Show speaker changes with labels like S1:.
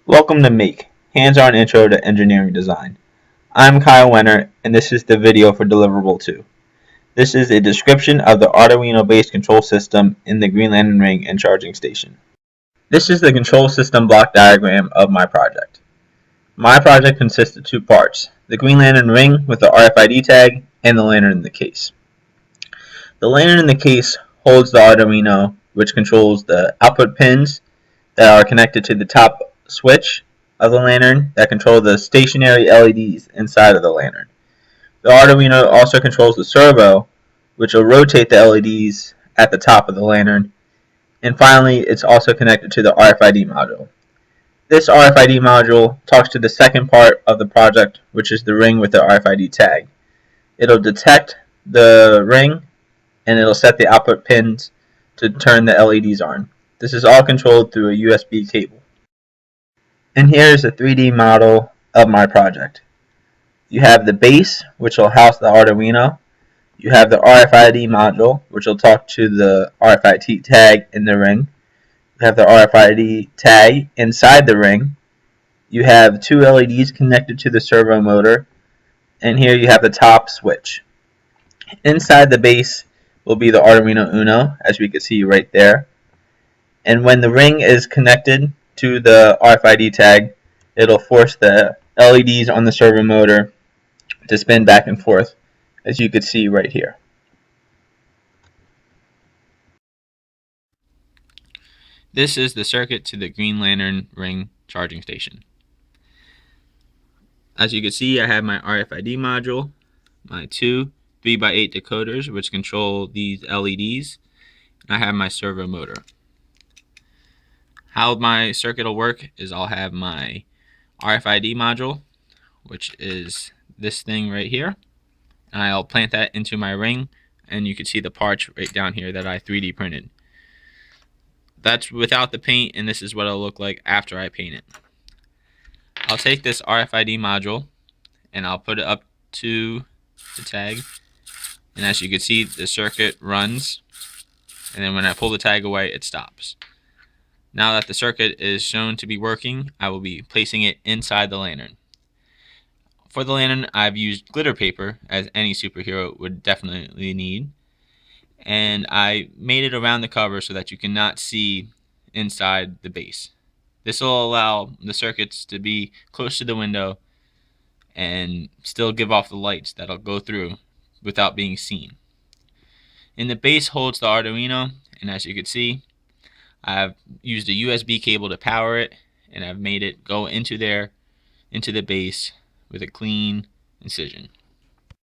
S1: Welcome to Make, Hands-On Intro to Engineering Design. I'm Kyle Wenner, and this is the video for Deliverable 2. This is a description of the Arduino-based control system in the Green Lantern Ring and charging station. This is the control system block diagram of my project. My project consists of two parts, the Green Lantern Ring with the RFID tag and the lantern in the case. The lantern in the case holds the Arduino, which controls the output pins that are connected to the top switch of the lantern that control the stationary LEDs inside of the lantern. The Arduino also controls the servo, which will rotate the LEDs at the top of the lantern. And finally, it's also connected to the RFID module. This RFID module talks to the second part of the project, which is the ring with the RFID tag. It'll detect the ring and it'll set the output pins to turn the LEDs on. This is all controlled through a USB cable. And here's a 3D model of my project. You have the base, which will house the Arduino. You have the RFID module, which will talk to the RFID tag in the ring. You have the RFID tag inside the ring. You have two LEDs connected to the servo motor. And here you have the top switch. Inside the base will be the Arduino Uno, as we can see right there. And when the ring is connected to the RFID tag, it'll force the LEDs on the servo motor to spin back and forth, as you can see right here.
S2: This is the circuit to the Green Lantern Ring charging station. As you can see, I have my RFID module, my two 3x8 decoders which control these LEDs, and I have my servo motor. How my circuit will work is I'll have my RFID module, which is this thing right here, and I'll plant that into my ring, and you can see the parts right down here that I 3D printed. That's without the paint, and this is what it'll look like after I paint it. I'll take this RFID module and I'll put it up to the tag, and as you can see, the circuit runs, and then when I pull the tag away, it stops. Now that the circuit is shown to be working, I will be placing it inside the lantern. For the lantern, I've used glitter paper, as any superhero would definitely need, and I made it around the cover so that you cannot see inside the base. This will allow the circuits to be close to the window and still give off the lights that'll go through without being seen. And the base holds the Arduino, and as you can see, I've used a USB cable to power it, and I've made it go into the base with a clean incision.